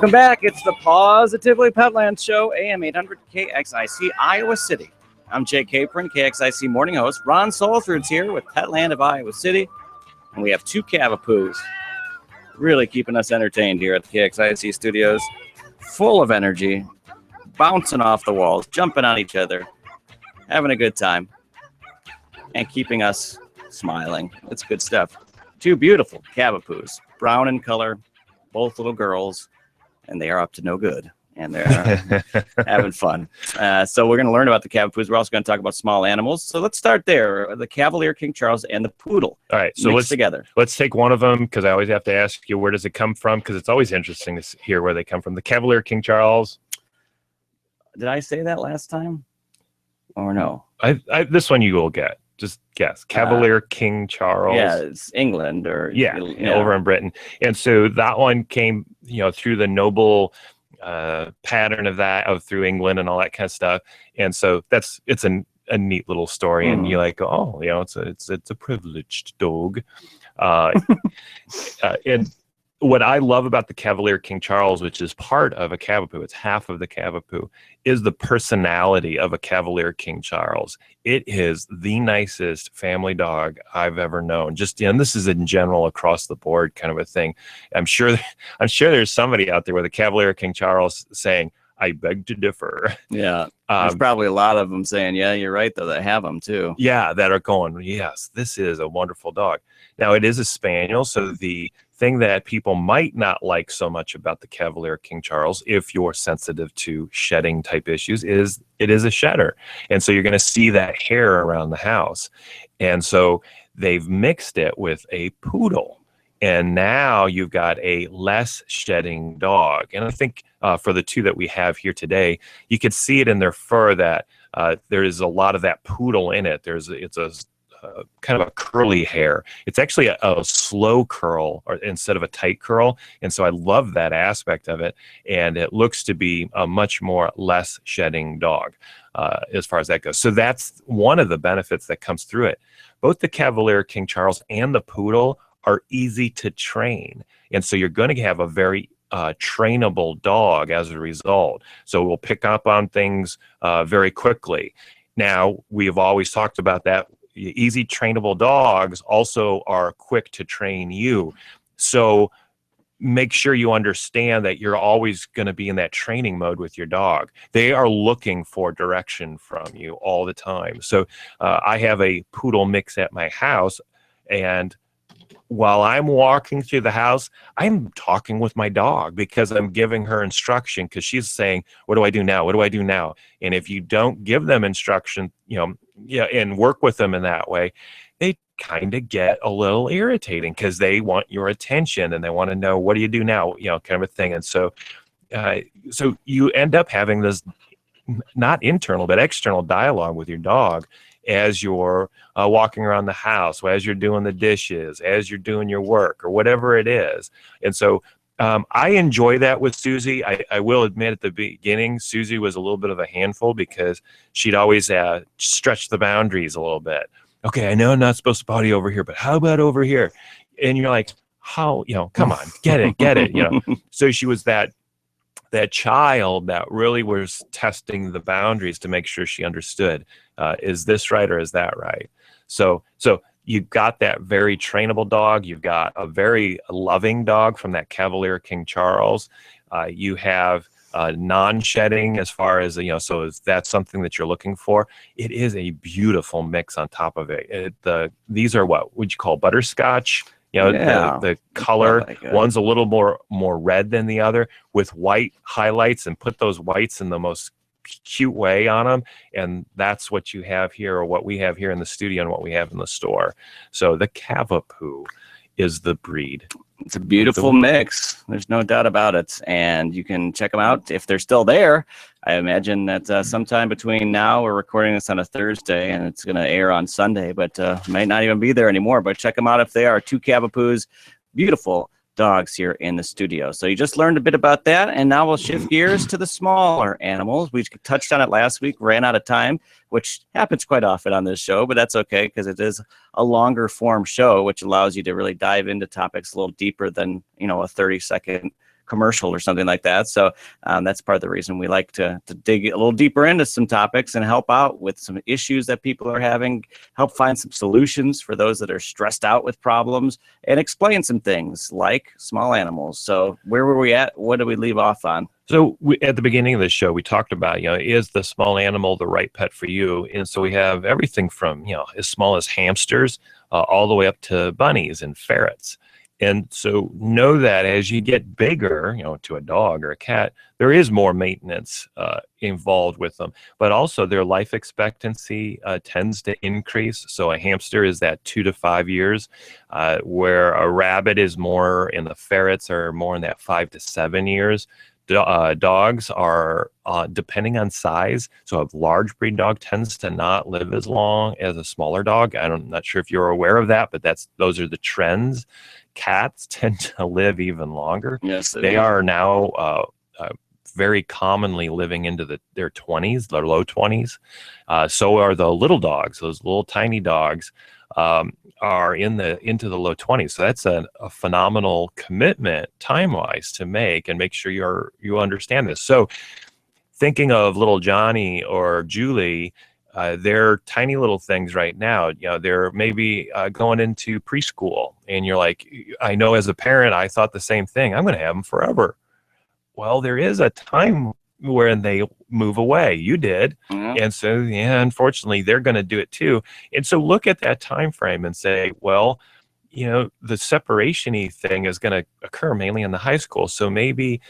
Welcome back. It's the PAWSitively Petland Show, AM 800 KXIC, Iowa City. I'm Jake Capron, KXIC morning host. Ron Solford's here with Petland of Iowa City, and we have two CavaPoos really keeping us entertained here at the KXIC studios, full of energy, bouncing off the walls, jumping on each other, having a good time, and keeping us smiling. It's good stuff. Two beautiful CavaPoos, brown in color, both little girls, and they are up to no good, and they're having fun. So we're going to learn about the CavaPoos. We're also going to talk about small animals. So let's start there. The Cavalier, King Charles, and the Poodle. All right, so let's take one of them, because I always have to ask you, where does it come from? Because it's always interesting to hear where they come from. The Cavalier, King Charles. Did I say that last time? Or no? This one you will get. Just guess. Cavalier, King Charles. Yeah, it's England or over in Britain. And so that one came, through the noble pattern of that, through England and all that kind of stuff. And so it's a neat little story, and you're like, oh, it's a privileged dog. And what I love about the Cavalier King Charles, which is part of a CavaPoo, it's half of the CavaPoo, is the personality of a Cavalier King Charles. It is the nicest family dog I've ever known. And this is in general across the board kind of a thing. I'm sure there's somebody out there with a Cavalier King Charles saying, I beg to differ. Yeah, there's probably a lot of them saying, yeah, you're right, though, that have them too. Yeah, that are going, yes, this is a wonderful dog. Now, it is a spaniel, so the thing that people might not like so much about the Cavalier King Charles, if you're sensitive to shedding type issues, is it is a shedder. And so you're going to see that hair around the house. And so they've mixed it with a poodle. And now you've got a less shedding dog. And I think for the two that we have here today, you could see it in their fur that there is a lot of that poodle in it. It's a kind of a curly hair. It's actually a slow curl instead of a tight curl. And so I love that aspect of it. And it looks to be a much more less shedding dog as far as that goes. So that's one of the benefits that comes through it. Both the Cavalier King Charles and the poodle are easy to train. And so you're going to have a very trainable dog as a result. So we'll pick up on things very quickly. Now, we have always talked about that. Easy trainable dogs also are quick to train you. So make sure you understand that you're always going to be in that training mode with your dog. They are looking for direction from you all the time. So I have a poodle mix at my house, and while I'm walking through the house, I'm talking with my dog because I'm giving her instruction, because she's saying, what do I do now? What do I do now? And if you don't give them instruction, and work with them in that way, they kind of get a little irritating because they want your attention and they want to know, what do you do now? Kind of a thing. And so, so you end up having this not internal, but external dialogue with your dog as you're walking around the house, or as you're doing the dishes, as you're doing your work, or whatever it is. And so I enjoy that with Suzie. I will admit at the beginning, Suzie was a little bit of a handful because she'd always stretch the boundaries a little bit. Okay, I know I'm not supposed to potty over here, but how about over here? And you're like, how, come on, get it. So she was that child that really was testing the boundaries to make sure she understood, is this right or is that right? So you've got that very trainable dog. You've got a very loving dog from that Cavalier King Charles. You have non-shedding as far as, so is that something that you're looking for? It is a beautiful mix on top of it. These are what would you call butterscotch? The color, one's a little more red than the other, with white highlights, and put those whites in the most cute way on them. And that's what you have here, or what we have here in the studio and what we have in the store. So the CavaPoo is the breed. It's a beautiful mix. There's no doubt about it. And you can check them out if they're still there. I imagine that sometime between now, we're recording this on a Thursday, and it's going to air on Sunday, but might not even be there anymore. But check them out if they are. Two CavaPoos, beautiful dogs here in the studio. So you just learned a bit about that, and now we'll shift gears to the smaller animals. We touched on it last week, ran out of time, which happens quite often on this show, but that's okay because it is a longer form show, which allows you to really dive into topics a little deeper than, a 30-second commercial or something like that. So that's part of the reason we like to dig a little deeper into some topics and help out with some issues that people are having, help find some solutions for those that are stressed out with problems, and explain some things like small animals. So where were we at? What did we leave off on? So at the beginning of the show, we talked about, is the small animal the right pet for you? And so we have everything from, as small as hamsters all the way up to bunnies and ferrets. And so know that as you get bigger, to a dog or a cat, there is more maintenance involved with them. But also their life expectancy tends to increase. So a hamster is that 2 to 5 years, where a rabbit is more, and the ferrets are more in that 5 to 7 years. Dogs are, depending on size, so a large breed dog tends to not live as long as a smaller dog. I'm not sure if you're aware of that, but those are the trends. Cats tend to live even longer. Yes, they are now very commonly living into their 20s, their low 20s. So are the little dogs. Those little tiny dogs are into the low 20s. So that's a phenomenal commitment time-wise to make, and make sure you understand this. So thinking of little Johnny or Julie, they're tiny little things right now. They're maybe going into preschool, and you're like, I know as a parent, I thought the same thing. I'm going to have them forever. Well, there is a time where they move away. You did. Yeah. And so, unfortunately, they're going to do it too. And so look at that time frame and say, well, the separation-y thing is going to occur mainly in the high school. So maybe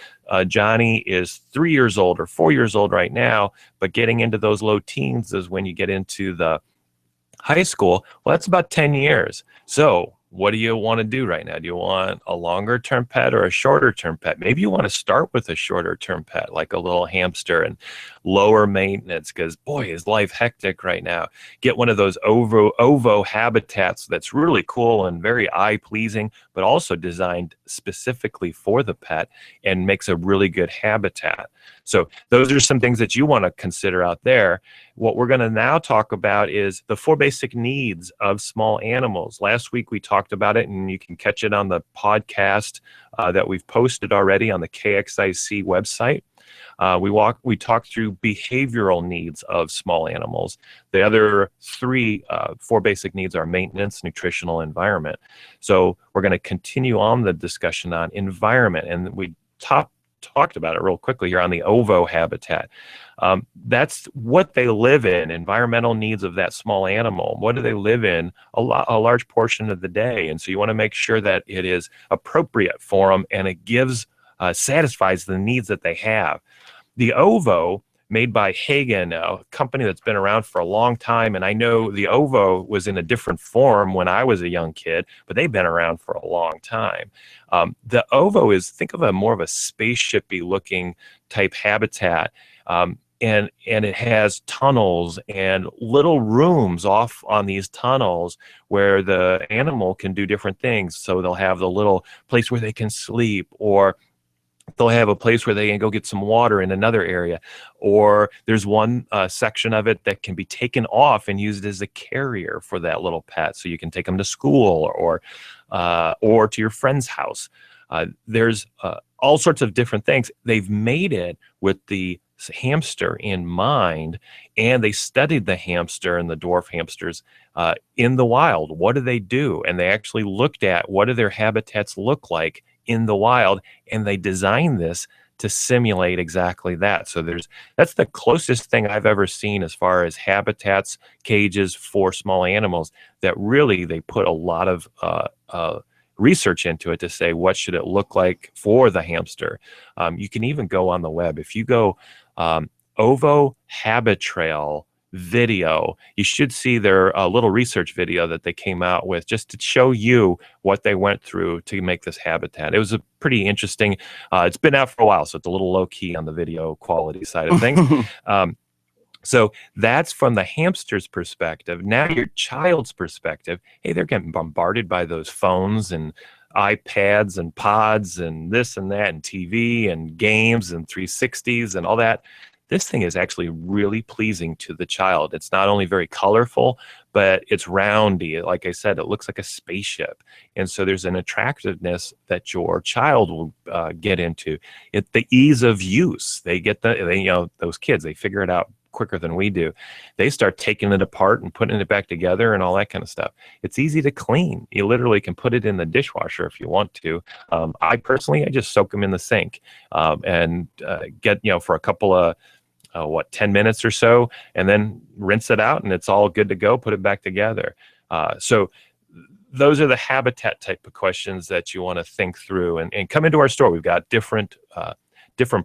Johnny is 3 years old or 4 years old right now, but getting into those low teens is when you get into the high school. Well, that's about 10 years. So what do you want to do right now? Do you want a longer term pet or a shorter term pet? Maybe you want to start with a shorter term pet, like a little hamster, and lower maintenance, because boy, is life hectic right now. Get one of those ovo habitats that's really cool and very eye pleasing, but also designed specifically for the pet and makes a really good habitat. So those are some things that you want to consider out there. What we're going to now talk about is the 4 basic needs of small animals. Last week we talked about it, and you can catch it on the podcast that we've posted already on the KXIC website. We talked through behavioral needs of small animals. The other 4 basic needs are maintenance, nutritional, environment. So we're going to continue on the discussion on environment, and we talked about it real quickly here on the ovo habitat. That's what they live in, environmental needs of that small animal. What do they live in a large portion of the day? And so you want to make sure that it is appropriate for them, and it satisfies the needs that they have. The ovo, made by Hagen, a company that's been around for a long time, and I know the ovo was in a different form when I was a young kid, but they've been around for a long time. The ovo is, think of more of a spaceship-y looking type habitat, and it has tunnels and little rooms off on these tunnels where the animal can do different things. So they'll have the little place where they can sleep, or they'll have a place where they can go get some water in another area, or there's one section of it that can be taken off and used as a carrier for that little pet, so you can take them to school or to your friend's house. There's all sorts of different things. They've made it with the hamster in mind, and they studied the hamster and the dwarf hamsters in the wild. What do they do? And they actually looked at what do their habitats look like in the wild, and they designed this to simulate exactly that. So that's the closest thing I've ever seen as far as habitats, cages for small animals, that really they put a lot of research into it to say what should it look like for the hamster. You can even go on the web. If you go Ovo Habit Trail video, you should see their little research video that they came out with, just to show you what they went through to make this habitat. It was a pretty interesting, it's been out for a while, so it's a little low key on the video quality side of things. So that's from the hamster's perspective. Now your child's perspective, hey, they're getting bombarded by those phones and iPads and pods and this and that and TV and games and 360s and all that. this thing is actually really pleasing to the child. It's not only very colorful, but it's roundy. Like I said, it looks like a spaceship. And so there's an attractiveness that your child will get into. The ease of use. They get those kids, they figure it out quicker than we do. They start taking it apart and putting it back together and all that kind of stuff. It's easy to clean. You literally can put it in the dishwasher if you want to. I just soak them in the sink and get, for a couple of 10 minutes or so, and then rinse it out and it's all good to go. Put it back together. So those are the habitat type of questions that you want to think through and come into our store. We've got different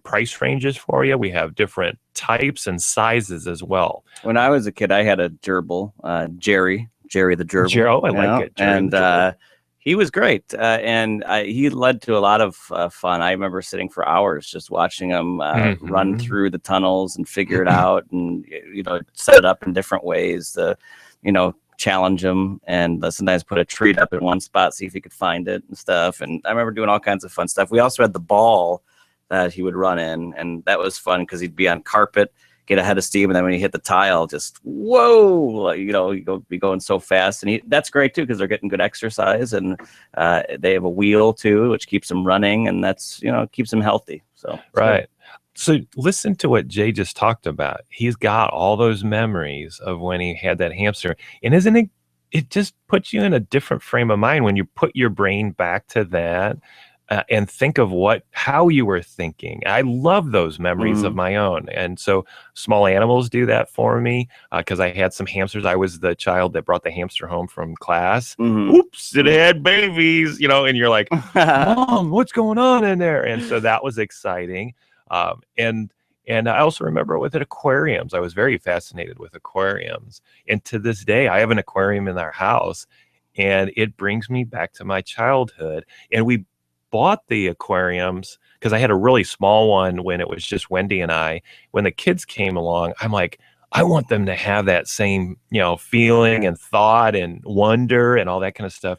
price ranges for you. We have different types and sizes as well. When I was a kid, I had a gerbil, Jerry the gerbil. I like it. And he was great. And he led to a lot of fun. I remember sitting for hours just watching him run through the tunnels and figure it out and, set it up in different ways to, challenge him and sometimes put a treat up in one spot, see if he could find it and stuff. And I remember doing all kinds of fun stuff. We also had the ball that he would run in, and that was fun because he'd be on carpet, get ahead of steam, and then when he hit the tile, just whoa, be going so fast. And that's great too because they're getting good exercise, and they have a wheel too, which keeps them running, and that's keeps them healthy. So right. So listen to what Jay just talked about. He's got all those memories of when he had that hamster, and isn't it? It just puts you in a different frame of mind when you put your brain back to that. And think of how you were thinking. I love those memories of my own. And so small animals do that for me because I had some hamsters. I was the child that brought the hamster home from class. Oops, it had babies, and you're like, Mom, what's going on in there? And so that was exciting. And I also remember with aquariums, I was very fascinated with aquariums. And to this day, I have an aquarium in our house and it brings me back to my childhood. And we bought the aquariums because I had a really small one when it was just Wendy and I. When the kids came along, I'm like, I want them to have that same, feeling and thought and wonder and all that kind of stuff.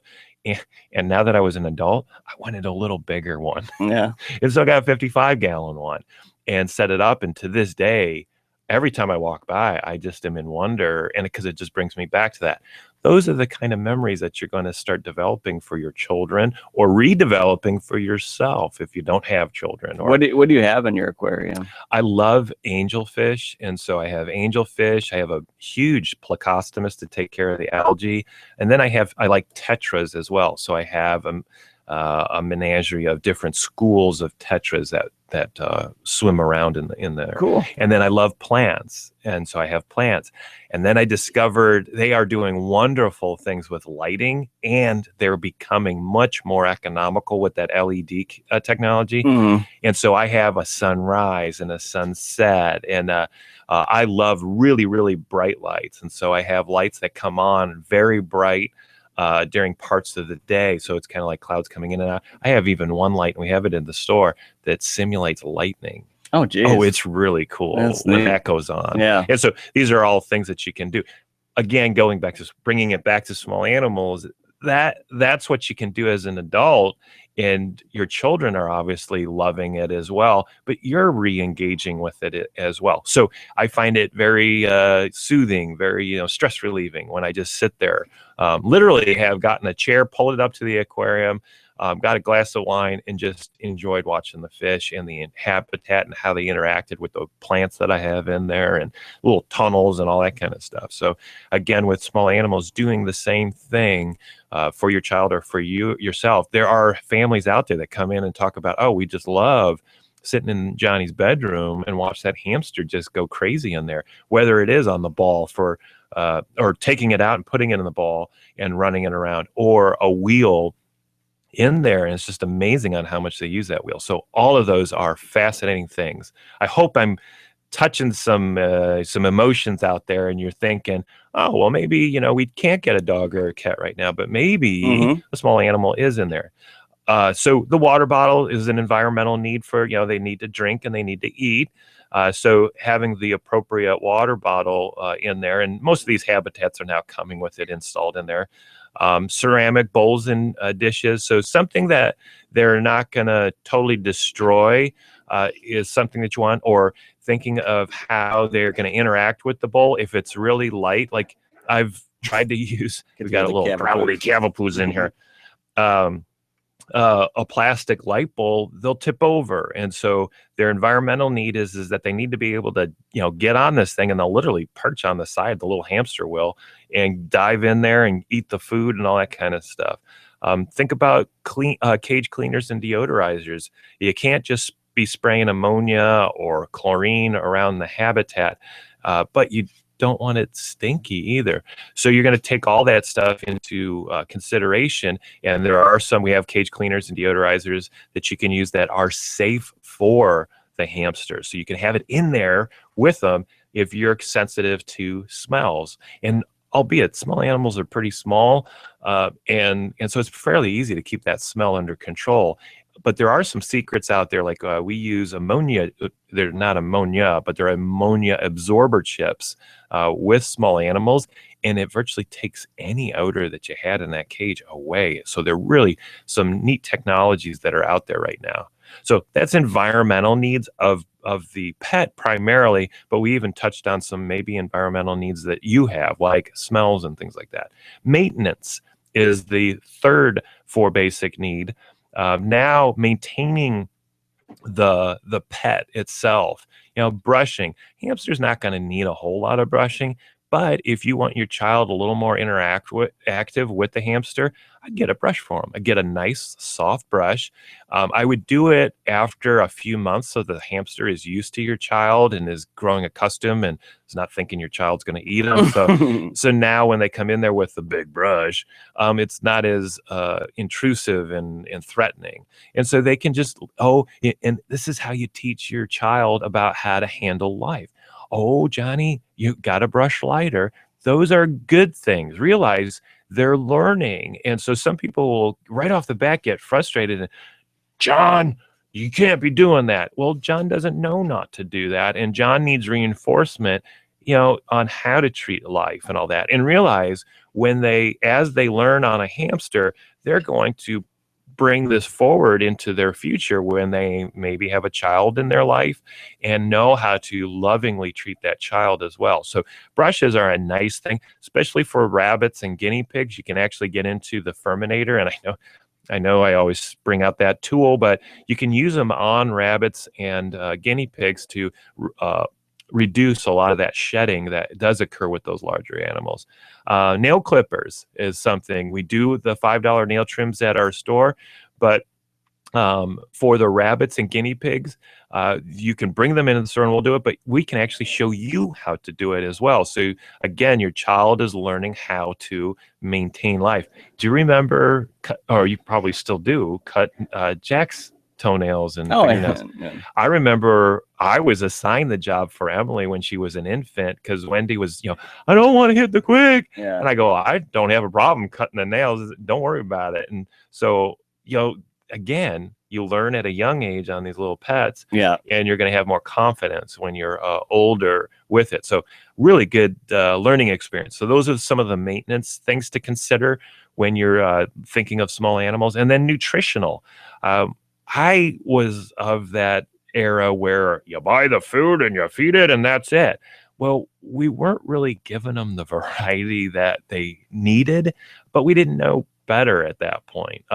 And now that I was an adult, I wanted a little bigger one. Yeah. And so I got a 55-gallon one and set it up. And to this day, every time I walk by, I just am in wonder. And because it just brings me back to that. Those are the kind of memories that you're going to start developing for your children or redeveloping for yourself if you don't have children. Or, what do you have in your aquarium? I love angelfish. And so I have angelfish. I have a huge plecostomus to take care of the algae. And then I like tetras as well. So I have a menagerie of different schools of tetras that swim around in there. Cool. And then I love plants. And so I have plants. And then I discovered they are doing wonderful things with lighting, and they're becoming much more economical with that LED technology. And so I have a sunrise and a sunset, and I love really, really bright lights. And so I have lights that come on very bright during parts of the day. So it's kind of like clouds coming in and out. I have even one light, and we have it in the store, that simulates lightning. Oh, geez. Oh, it's really cool when that goes on. Yeah. And so these are all things that you can do. Again, going back to bringing it back to small animals, that's what you can do as an adult. And your children are obviously loving it as well, but you're re-engaging with it as well. So I find it very soothing, very stress relieving when I just sit there. Literally have gotten a chair, pulled it up to the aquarium, got a glass of wine, and just enjoyed watching the fish and the habitat and how they interacted with the plants that I have in there and little tunnels and all that kind of stuff. So again, with small animals, doing the same thing for your child or for yourself. There are families out there that come in and talk about, oh, we just love sitting in Johnny's bedroom and watch that hamster just go crazy in there, whether it is on the ball or taking it out and putting it in the ball and running it around, or a wheel in there. And it's just amazing on how much they use that wheel. So all of those are fascinating things. I hope I'm touching some emotions out there, and you're thinking, oh, well, maybe, we can't get a dog or a cat right now, but maybe a small animal is in there. So the water bottle is an environmental need for, they need to drink and they need to eat. So having the appropriate water bottle in there, and most of these habitats are now coming with it installed in there. Ceramic bowls and dishes. So something that they're not going to totally destroy, is something that you want, or thinking of how they're going to interact with the bowl. If it's really light, like I've tried to use, we got a little probably CavaPoos in here. A plastic light bowl, they'll tip over, and so their environmental need is that they need to be able to, you know, get on this thing, and they'll literally perch on the side, the little hamster will, and dive in there and eat the food and all that kind of stuff. Think about cage cleaners and deodorizers. You can't just be spraying ammonia or chlorine around the habitat, but you don't want it stinky either. So you're going to take all that stuff into consideration. And there are some, we have cage cleaners and deodorizers that you can use that are safe for the hamsters. So you can have it in there with them if you're sensitive to smells. And albeit small animals are pretty small, and so it's fairly easy to keep that smell under control. But there are some secrets out there, like we use ammonia. They're not ammonia, but they're ammonia absorber chips with small animals, and it virtually takes any odor that you had in that cage away. So there are really some neat technologies that are out there right now. So that's environmental needs of the pet primarily, but we even touched on some maybe environmental needs that you have, like smells and things like that. Maintenance is the third for basic need. Now maintaining the pet itself, you know, brushing. Hamster's not going to need a whole lot of brushing, but if you want your child a little more active with the hamster, I'd get a brush for them. I'd get a nice soft brush. I would do it after a few months so the hamster is used to your child and is growing accustomed and is not thinking your child's going to eat them. So now when they come in there with the big brush, it's not as intrusive and threatening. And so they can just, and this is how you teach your child about how to handle life. Oh, Johnny, you got to brush lighter. Those are good things. Realize they're learning. And so some people will right off the bat get frustrated. John, you can't be doing that. Well, John doesn't know not to do that. And John needs reinforcement, you know, on how to treat life and all that. And realize as they learn on a hamster, they're going to bring this forward into their future when they maybe have a child in their life and know how to lovingly treat that child as well. So brushes are a nice thing, especially for rabbits and guinea pigs. You can actually get into the Furminator, and I know I always bring out that tool, but you can use them on rabbits and guinea pigs to reduce a lot of that shedding that does occur with those larger animals. Nail clippers is something we do. The $5 nail trims at our store, but for the rabbits and guinea pigs, you can bring them into the store and we'll do it, but we can actually show you how to do it as well. So again, your child is learning how to maintain life. Do you remember, or you probably still do, cut Jack's toenails and fingernails? Yeah. I remember I was assigned the job for Emily when she was an infant because Wendy was, I don't want to hit the quick. Yeah. And I go, I don't have a problem cutting the nails. Don't worry about it. And so, again, you learn at a young age on these little pets. Yeah. And you're going to have more confidence when you're older with it. So really good learning experience. So those are some of the maintenance things to consider when you're thinking of small animals. And then nutritional. I was of that era where you buy the food and you feed it and that's it. Well, we weren't really giving them the variety that they needed, but we didn't know better at that point.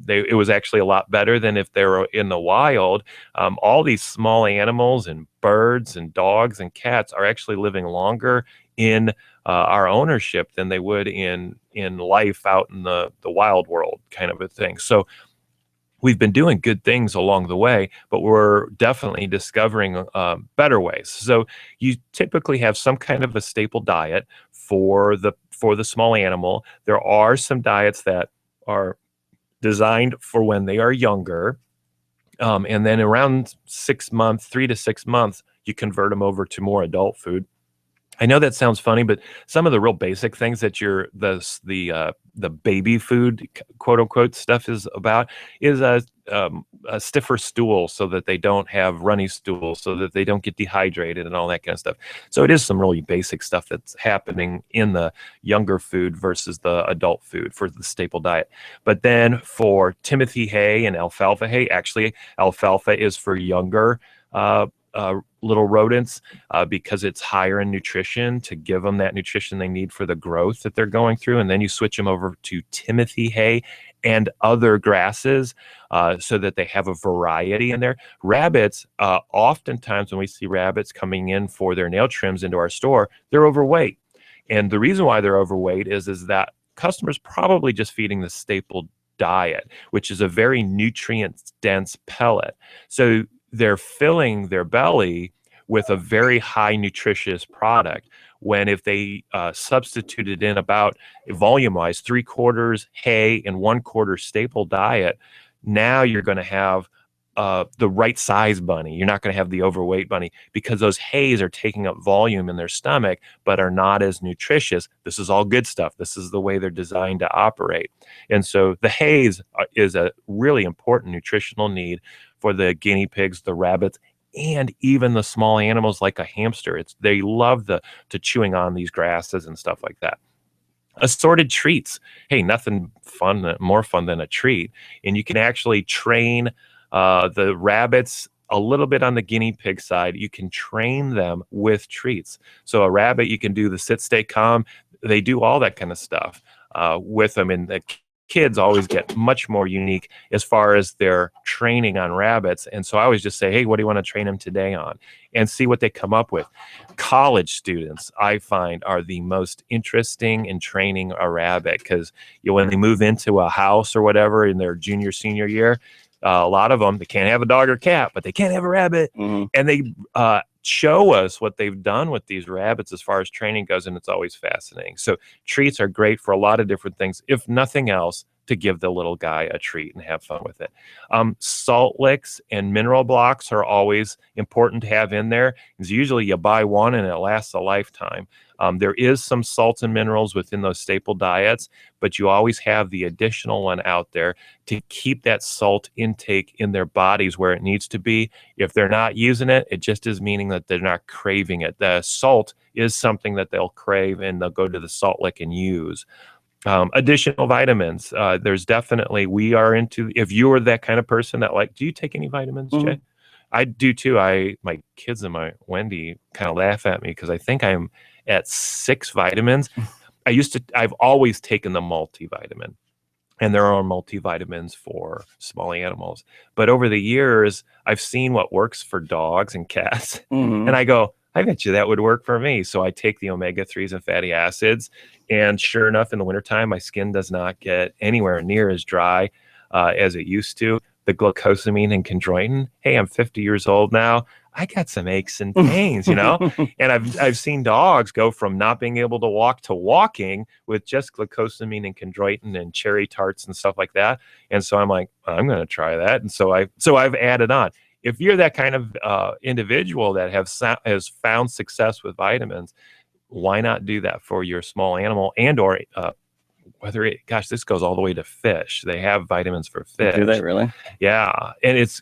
It was actually a lot better than if they were in the wild. All these small animals and birds and dogs and cats are actually living longer in our ownership than they would in life out in the wild world, kind of a thing. So we've been doing good things along the way, but we're definitely discovering better ways. So you typically have some kind of a staple diet for the small animal. There are some diets that are designed for when they are younger. And then around 6 months, 3 to 6 months, you convert them over to more adult food. I know that sounds funny, but some of the real basic things that the baby food, quote unquote, stuff is about is a stiffer stool so that they don't have runny stool, so that they don't get dehydrated and all that kind of stuff. So it is some really basic stuff that's happening in the younger food versus the adult food for the staple diet. But then for Timothy hay and alfalfa hay, actually alfalfa is for younger little rodents because it's higher in nutrition to give them that nutrition they need for the growth that they're going through. And then you switch them over to Timothy hay and other grasses so that they have a variety in there. Rabbits, oftentimes when we see rabbits coming in for their nail trims into our store, they're overweight. And the reason why they're overweight is that customers probably just feeding the staple diet, which is a very nutrient-dense pellet. So they're filling their belly with a very high nutritious product, when if they substituted in about, volume-wise, 3/4 hay and 1/4 staple diet, now you're going to have the right size bunny. You're not going to have the overweight bunny, because those hays are taking up volume in their stomach but are not as nutritious. This is all good stuff. This is the way they're designed to operate. And so the hays is a really important nutritional need for the guinea pigs, the rabbits, and even the small animals like a hamster. They love to chewing on these grasses and stuff like that. Assorted treats. Hey, nothing more fun than a treat. And you can actually train the rabbits a little bit on the guinea pig side. You can train them with treats. So a rabbit, you can do the sit, stay calm. They do all that kind of stuff with them. And the kids always get much more unique as far as their training on rabbits. And so I always just say, hey, what do you want to train them today on? And see what they come up with. College students, I find, are the most interesting in training a rabbit, because when they move into a house or whatever in their junior, senior year, a lot of them, they can't have a dog or cat, but they can't have a rabbit. Mm-hmm. And they show us what they've done with these rabbits as far as training goes, and it's always fascinating. So treats are great for a lot of different things, if nothing else, to give the little guy a treat and have fun with it. Salt licks and mineral blocks are always important to have in there, because usually you buy one and it lasts a lifetime. There is some salts and minerals within those staple diets, but you always have the additional one out there to keep that salt intake in their bodies where it needs to be. If they're not using it, it just is meaning that they're not craving it. The salt is something that they'll crave, and they'll go to the salt lick and use. Additional vitamins. There's definitely, we are into, if you are that kind of person that do you take any vitamins, Mm-hmm. Jay? I do too. My kids and my Wendy kind of laugh at me because I think I'm at 6 vitamins. I've always taken the multivitamin, and there are multivitamins for small animals. But over the years, I've seen what works for dogs and cats. Mm-hmm. And I go, I bet you that would work for me. So I take the omega-3s and fatty acids. And sure enough, in the wintertime, my skin does not get anywhere near as dry as it used to. The glucosamine and chondroitin. Hey, I'm 50 years old now. I got some aches and pains, and I've seen dogs go from not being able to walk to walking with just glucosamine and chondroitin and cherry tarts and stuff like that. And so I'm like, I'm going to try that. And so I've added on. If you're that kind of individual that has found success with vitamins, why not do that for your small animal or this goes all the way to fish. They have vitamins for fish. Do they really? Yeah. And it's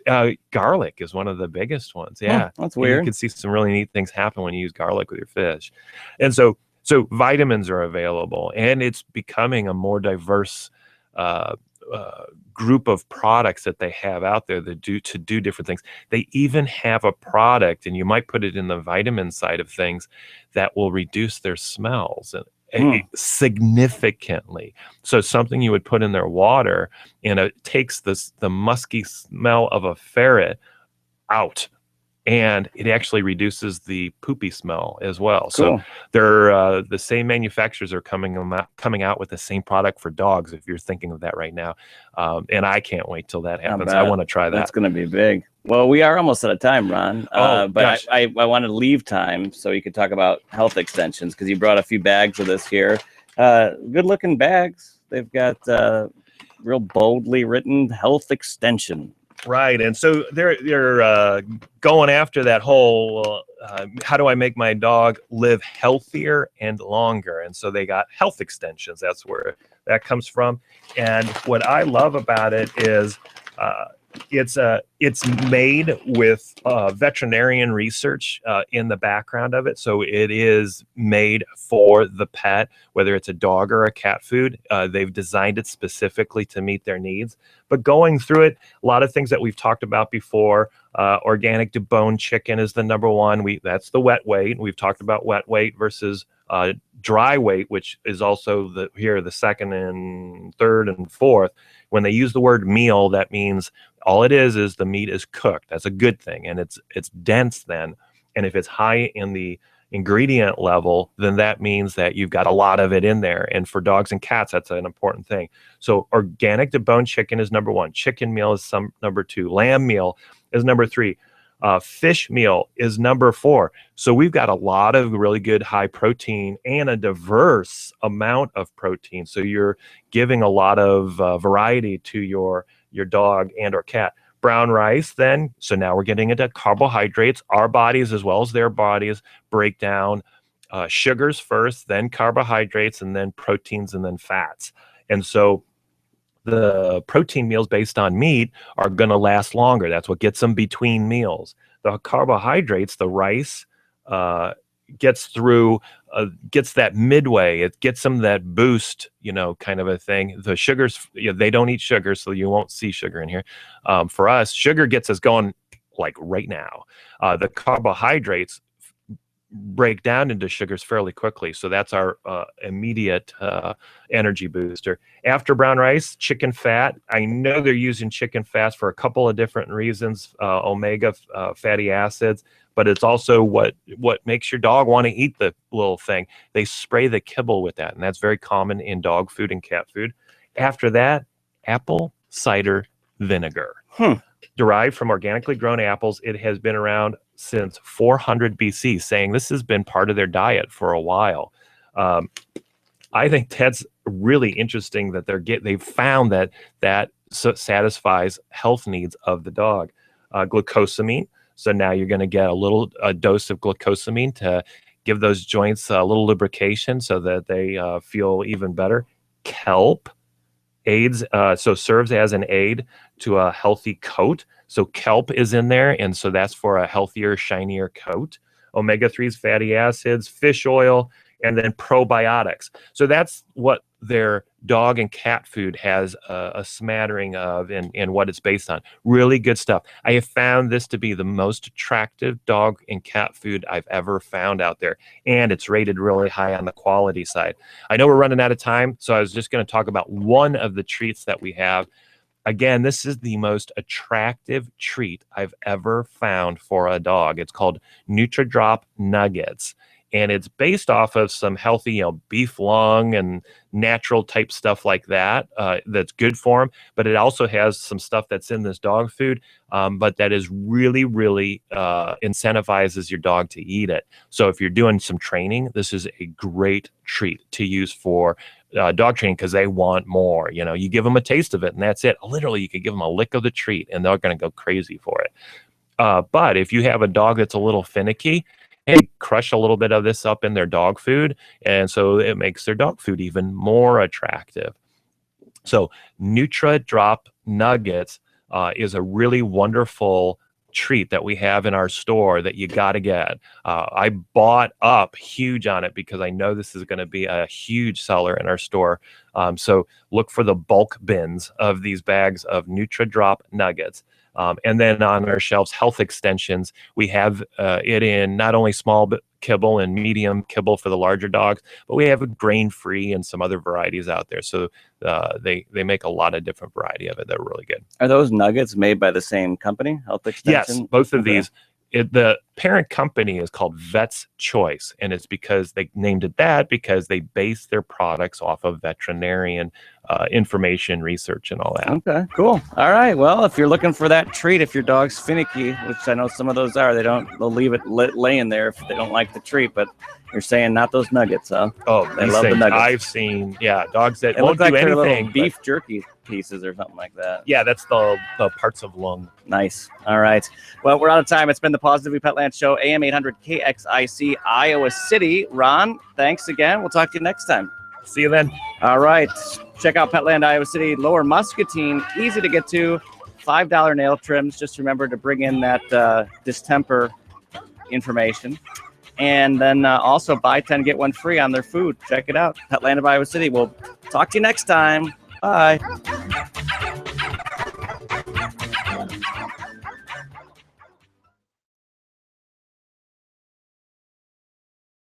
garlic is one of the biggest ones. Yeah. That's weird. And you can see some really neat things happen when you use garlic with your fish. And so vitamins are available, and it's becoming a more diverse group of products that they have out there that do different things. They even have a product, and you might put it in the vitamin side of things, that will reduce their smells significantly. So something you would put in their water, and it takes the musky smell of a ferret out, and it actually reduces the poopy smell as well. Cool. So they're the same manufacturers are coming out with the same product for dogs, if you're thinking of that right now. And I can't wait till that happens. I want to try that. That's going to be big. Well, we are almost out of time, Ron. But I wanted to leave time so you could talk about health extensions, because you brought a few bags with us here. Good looking bags. They've got real boldly written health extension. Right. And so they're going after that whole, how do I make my dog live healthier and longer? And so they got health extensions. That's where that comes from. And what I love about it is It's made with veterinarian research in the background of it. So it is made for the pet, whether it's a dog or a cat food. They've designed it specifically to meet their needs. But going through it, a lot of things that we've talked about before. Organic deboned chicken is the number one. That's the wet weight. We've talked about wet weight versus dry weight, which is also the second and third and fourth. When they use the word meal, that means all it is the meat is cooked. That's a good thing, and it's dense then. And if it's high in the ingredient level, then that means that you've got a lot of it in there. And for dogs and cats, that's an important thing. So organic deboned chicken is number one. Chicken meal is number two. Lamb meal is number three. Fish meal is number four. So we've got a lot of really good high protein and a diverse amount of protein. So you're giving a lot of variety to your dog and or cat. Brown rice then, so now we're getting into carbohydrates. Our bodies as well as their bodies break down sugars first, then carbohydrates, and then proteins, and then fats. And so the protein meals based on meat are going to last longer. That's what gets them between meals. The carbohydrates, the rice, gets that midway. It gets them that boost, kind of a thing. The sugars, they don't eat sugar, so you won't see sugar in here. For us, sugar gets us going like right now. The carbohydrates break down into sugars fairly quickly. So that's our immediate energy booster. After brown rice, chicken fat. I know they're using chicken fat for a couple of different reasons, omega fatty acids, but it's also what makes your dog want to eat the little thing. They spray the kibble with that, and that's very common in dog food and cat food. After that, apple cider vinegar. Derived from organically grown apples. It has been around since 400 BC, saying this has been part of their diet for a while. I think that's really interesting that they've found that satisfies health needs of the dog. Glucosamine. So now you're going to get a dose of glucosamine to give those joints a little lubrication so that they feel even better. Kelp serves as an aid to a healthy coat. So kelp is in there, and so that's for a healthier, shinier coat. Omega-3s, fatty acids, fish oil, and then probiotics. So that's what their dog and cat food has a smattering of and what it's based on. Really good stuff. I have found this to be the most attractive dog and cat food I've ever found out there, and it's rated really high on the quality side. I know we're running out of time, so I was just going to talk about one of the treats that we have. Again, this is the most attractive treat I've ever found for a dog. It's called NutriDrop Nuggets. And it's based off of some healthy, beef lung and natural type stuff like that. That's good for them. But it also has some stuff that's in this dog food, but that is really, really incentivizes your dog to eat it. So if you're doing some training, this is a great treat to use for dog training because they want more. You give them a taste of it and that's it. Literally, you could give them a lick of the treat and they're going to go crazy for it. But if you have a dog that's a little finicky, crush a little bit of this up in their dog food, and so it makes their dog food even more attractive. So NutriDrop Nuggets is a really wonderful treat that we have in our store that you got to get. I bought up huge on it because I know this is going to be a huge seller in our store. So look for the bulk bins of these bags of NutriDrop Nuggets. And then on our shelves, health extensions, we have it in not only small kibble and medium kibble for the larger dogs, but we have a grain-free and some other varieties out there. So they make a lot of different variety of it. They're really good. Are those nuggets made by the same company, Health Extension? Yes, both of these. The parent company is called Vet's Choice, and it's because they named it that because they base their products off of veterinarian information, research, and all that. Okay, cool. All right. Well, if you're looking for that treat, if your dog's finicky, which I know some of those are, they'll leave it laying there if they don't like the treat. But you're saying not those nuggets, huh? Oh, they love the nuggets. I've seen, dogs that it won't look like do anything. Beef jerky pieces or something like that. Yeah, that's the parts of lung. Nice. All right. Well, we're out of time. It's been the Positively Petland Show, AM 800 KXIC, Iowa City. Ron, thanks again. We'll talk to you next time. See you then. All right. Check out Petland, Iowa City, Lower Muscatine. Easy to get to. $5 nail trims. Just remember to bring in that distemper information. And then also buy 10, get 1 free on their food. Check it out. Petland of Iowa City. We'll talk to you next time. Bye.